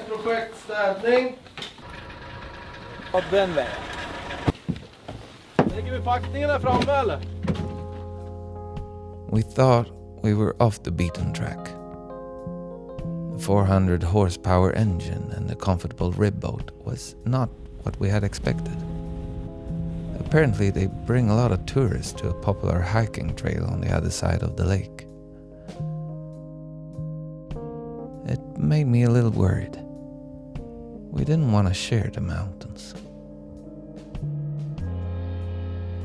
Projektstädning. Av den vägen. Lägger vi packningen där framme eller? We thought we were off the beaten track. The 400 horsepower engine and the comfortable rib boat was not what we had expected. Apparently they bring a lot of tourists to a popular hiking trail on the other side of the lake. It made me a little worried. We didn't want to share the mountains.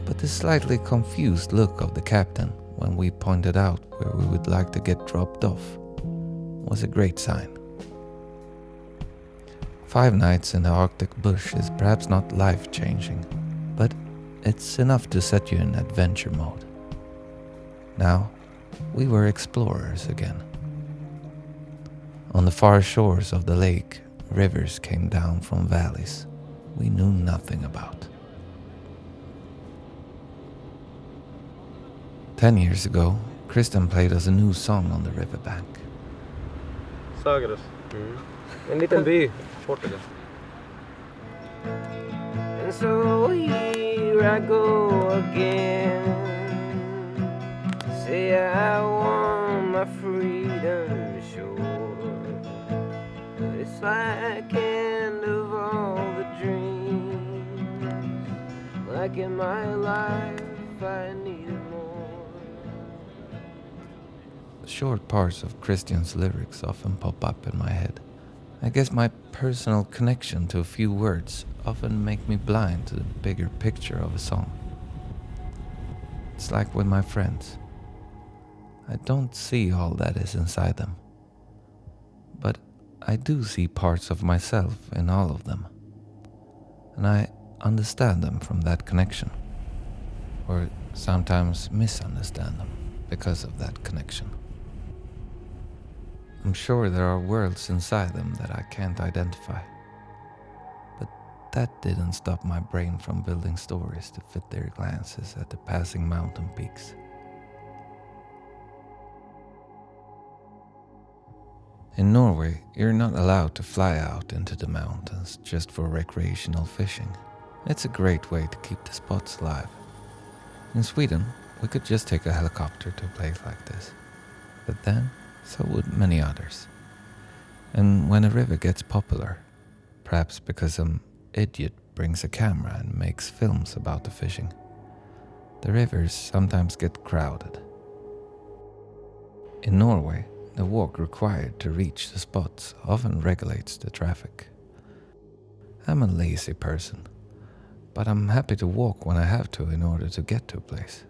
But the slightly confused look of the captain when we pointed out where we would like to get dropped off was a great sign. 5 nights in the Arctic bush is perhaps not life-changing, but it's enough to set you in adventure mode. Now, we were explorers again. On the far shores of the lake, rivers came down from valleys we knew nothing about. 10 years ago, Kristian played us a new song on the riverbank. Sagres. En liten by, Portugal. And so here I go again. Say I want my freedom sure. It's like end of all the dreams. Like in my life I needed more. Short parts of Kristian's lyrics often pop up in my head. I guess my personal connection to a few words often make me blind to the bigger picture of a song. It's like with my friends. I don't see all that is inside them. But I do see parts of myself in all of them. And I understand them from that connection. Or sometimes misunderstand them because of that connection. I'm sure there are worlds inside them that I can't identify. But that didn't stop my brain from building stories to fit their glances at the passing mountain peaks. In Norway, you're not allowed to fly out into the mountains just for recreational fishing. It's a great way to keep the spots alive. In Sweden, we could just take a helicopter to a place like this. But then, so would many others. And when a river gets popular, perhaps because some idiot brings a camera and makes films about the fishing, the rivers sometimes get crowded. In Norway, the walk required to reach the spots often regulates the traffic. I'm a lazy person, but I'm happy to walk when I have to in order to get to a place.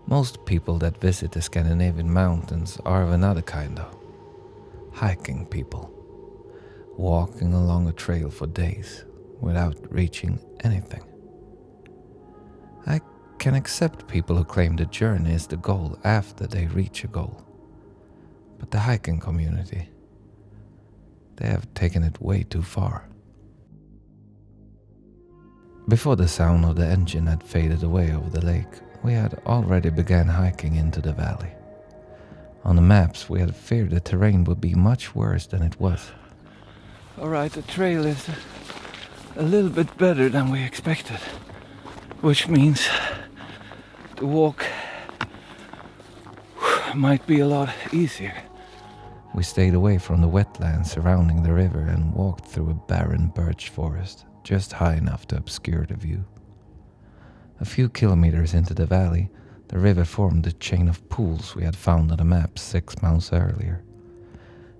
Most people that visit the Scandinavian mountains are of another kind though. Hiking people. Walking along a trail for days without reaching anything. I can accept people who claim the journey is the goal after they reach a goal. But the hiking community, they have taken it way too far. Before the sound of the engine had faded away over the lake, we had already begun hiking into the valley. On the maps, we had feared the terrain would be much worse than it was. Alright, the trail is a little bit better than we expected, which means the walk might be a lot easier. We stayed away from the wetlands surrounding the river and walked through a barren birch forest, just high enough to obscure the view. A few kilometers into the valley, the river formed a chain of pools we had found on the map 6 months earlier.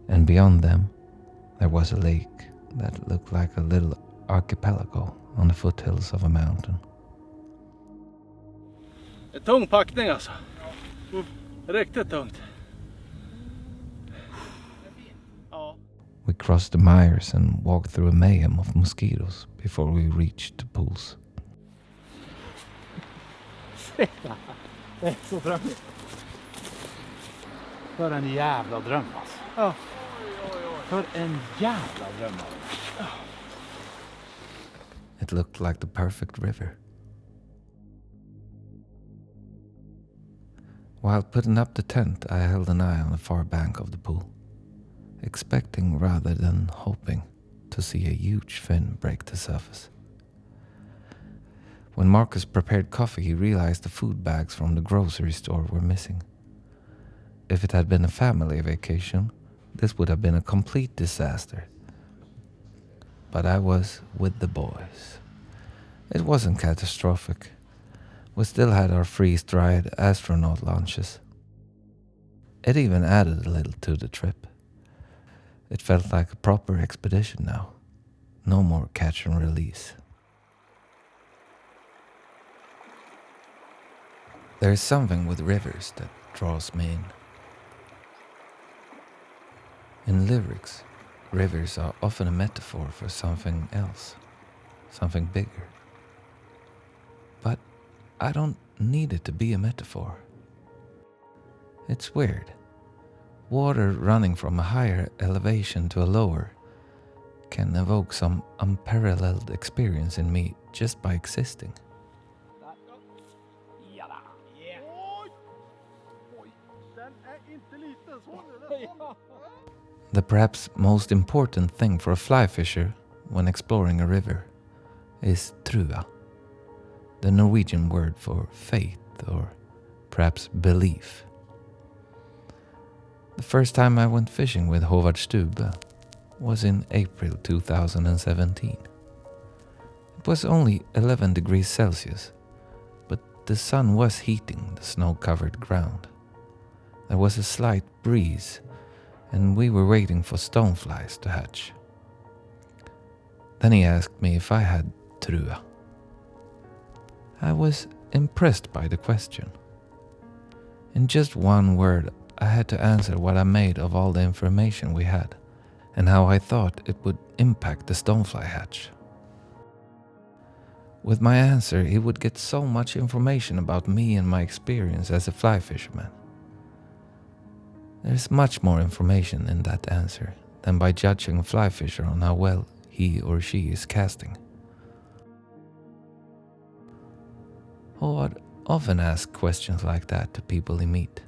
And beyond them, there was a lake that looked like a little archipelago on the foothills of a mountain. Tung packning alltså. Riktigt tungt. We crossed the mires and walked through a mayhem of mosquitoes before we reached the pools. Det är så drömmigt. För en jävla dröm alltså. Ja. För en jävla dröm alltså. It looked like the perfect river. While putting up the tent, I held an eye on the far bank of the pool. expecting rather than hoping to see a huge fin break the surface. When Markus prepared coffee, he realized the food bags from the grocery store were missing. If it had been a family vacation, this would have been a complete disaster. But I was with the boys. It wasn't catastrophic. We still had our freeze-dried astronaut lunches. It even added a little to the trip. It felt like a proper expedition now. No more catch and release. There is something with rivers that draws me in. In lyrics, rivers are often a metaphor for something else, something bigger. But I don't need it to be a metaphor. It's weird. Water running from a higher elevation to a lower can evoke some unparalleled experience in me just by existing. The perhaps most important thing for a fly fisher when exploring a river is trua, the Norwegian word for faith or perhaps belief. The first time I went fishing with Håvard Stubö was in April 2017. It was only 11 degrees Celsius, but the sun was heating the snow-covered ground. There was a slight breeze, and we were waiting for stoneflies to hatch. Then he asked me if I had trua. I was impressed by the question. In just one word, I had to answer what I made of all the information we had, and how I thought it would impact the stonefly hatch. With my answer, he would get so much information about me and my experience as a fly fisherman. There's much more information in that answer than by judging a fly fisher on how well he or she is casting. Håvard often asks questions like that to people he meets.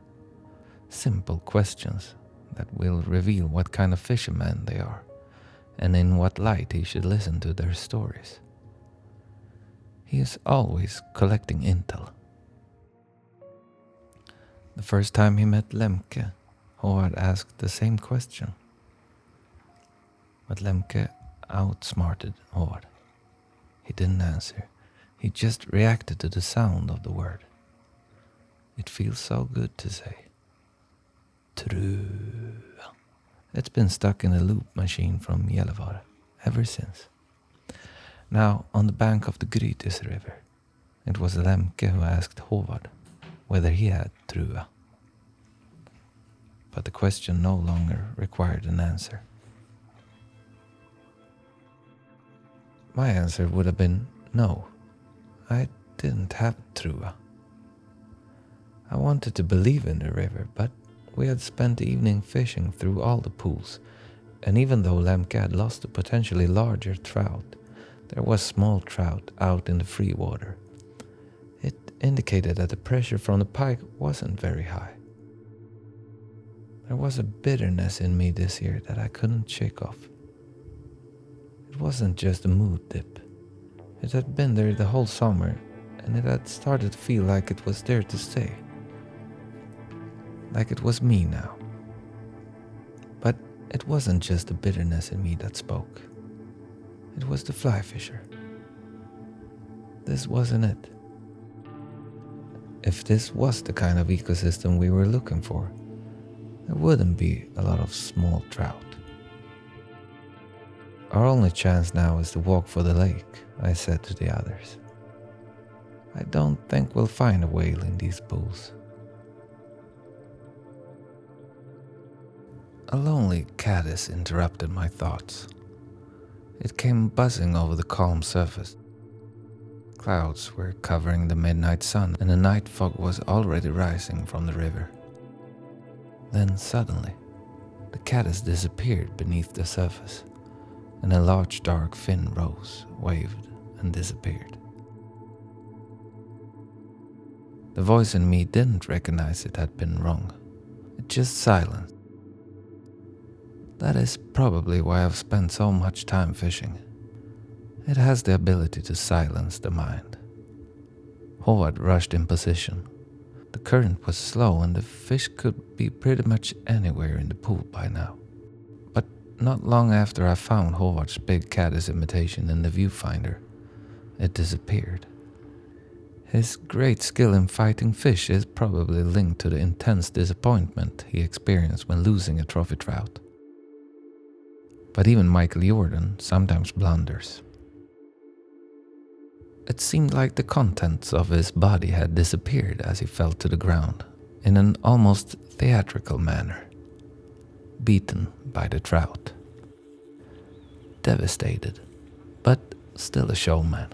Simple questions that will reveal what kind of fisherman they are and in what light he should listen to their stories. He is always collecting intel. The first time he met Lemke, Håvard asked the same question. But Lemke outsmarted Håvard. He didn't answer. He just reacted to the sound of the word. It feels so good to say. True. It's been stuck in a loop machine from Gällivare ever since. Now, on the bank of the Grytis river, it was Lemke who asked Håvard whether he had trua. But the question no longer required an answer. My answer would have been no. I didn't have trua. I wanted to believe in the river, but we had spent the evening fishing through all the pools, and even though Lemke had lost a potentially larger trout, there was small trout out in the free water. It indicated that the pressure from the pike wasn't very high. There was a bitterness in me this year that I couldn't shake off. It wasn't just a mood dip. It had been there the whole summer, and it had started to feel like it was there to stay. Like it was me now. But it wasn't just the bitterness in me that spoke. It was the fly fisher. This wasn't it. If this was the kind of ecosystem we were looking for, there wouldn't be a lot of small trout. Our only chance now is to walk for the lake, I said to the others. I don't think we'll find a whale in these pools. A lonely caddis interrupted my thoughts. It came buzzing over the calm surface. Clouds were covering the midnight sun, and the night fog was already rising from the river. Then suddenly, the caddis disappeared beneath the surface, and a large dark fin rose, waved, and disappeared. The voice in me didn't recognize it had been wrong. It just silenced. That is probably why I've spent so much time fishing. It has the ability to silence the mind. Håvard rushed in position. The current was slow and the fish could be pretty much anywhere in the pool by now. But not long after I found Håvard's big caddis imitation in the viewfinder, it disappeared. His great skill in fighting fish is probably linked to the intense disappointment he experienced when losing a trophy trout. But even Michael Jordan sometimes blunders. It seemed like the contents of his body had disappeared as he fell to the ground, in an almost theatrical manner, beaten by the trout. Devastated, but still a showman.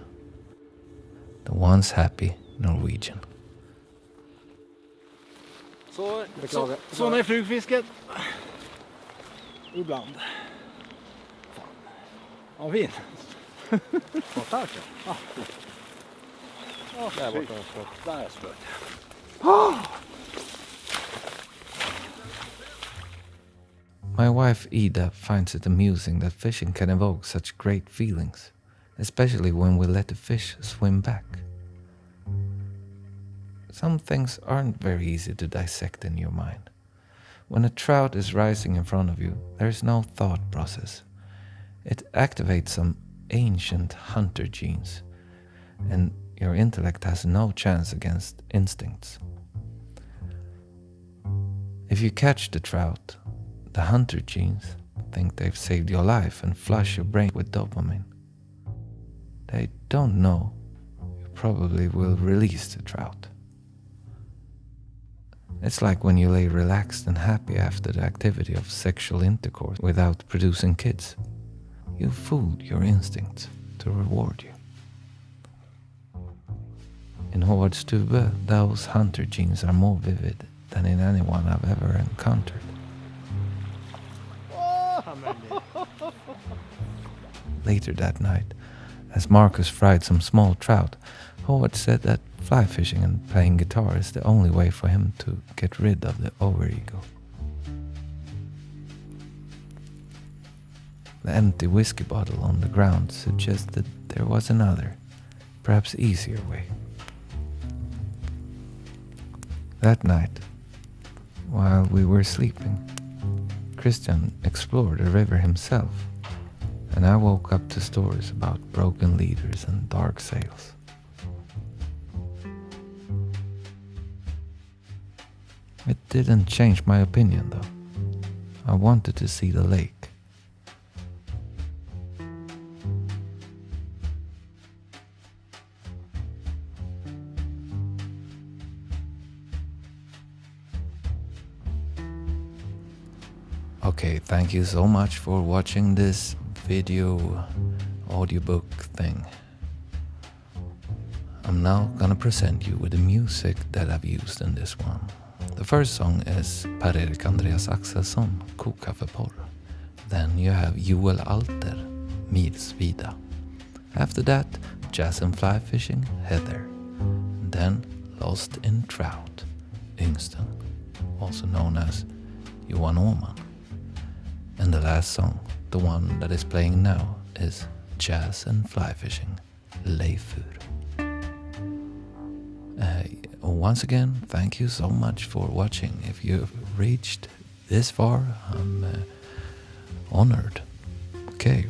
The once happy Norwegian. Så är flugfisket. Ibland. Fan. Ja, fin. Vad tack. Ja. Där borta. Där är spöt. My wife Ida finds it amusing that fishing can evoke such great feelings, especially when we let the fish swim back. Some things aren't very easy to dissect in your mind. When a trout is rising in front of you, there is no thought process. It activates some ancient hunter genes, and your intellect has no chance against instincts. If you catch the trout, the hunter genes think they've saved your life and flush your brain with dopamine. They don't know you probably will release the trout. It's like when you lay relaxed and happy after the activity of sexual intercourse without producing kids. You fooled your instincts to reward you. In Håvard Stubö, those hunter genes are more vivid than in anyone I've ever encountered. Later that night, as Markus fried some small trout, Håvard said that fly fishing and playing guitar is the only way for him to get rid of the overego. The empty whiskey bottle on the ground suggested there was another, perhaps easier way. That night, while we were sleeping, Kristian explored the river himself, and I woke up to stories about broken leaders and dark sails. It didn't change my opinion though. I wanted to see the lake. Okay, thank you so much for watching this video audiobook thing. I'm now gonna present you with the music that I've used in this one. The first song is Per-Erik Andreas Axelsson, Kokkaffeporr. Then you have Joel Alter, Mils Vida. After that, Jazz and Fly Fishing, Heather. Then Lost in Trout, Yngsten, also known as Johan Åman. And the last song, the one that is playing now, is Jazz and Fly Fishing, Leifur. Once again, thank you so much for watching. If you've reached this far, I'm honored. Okay,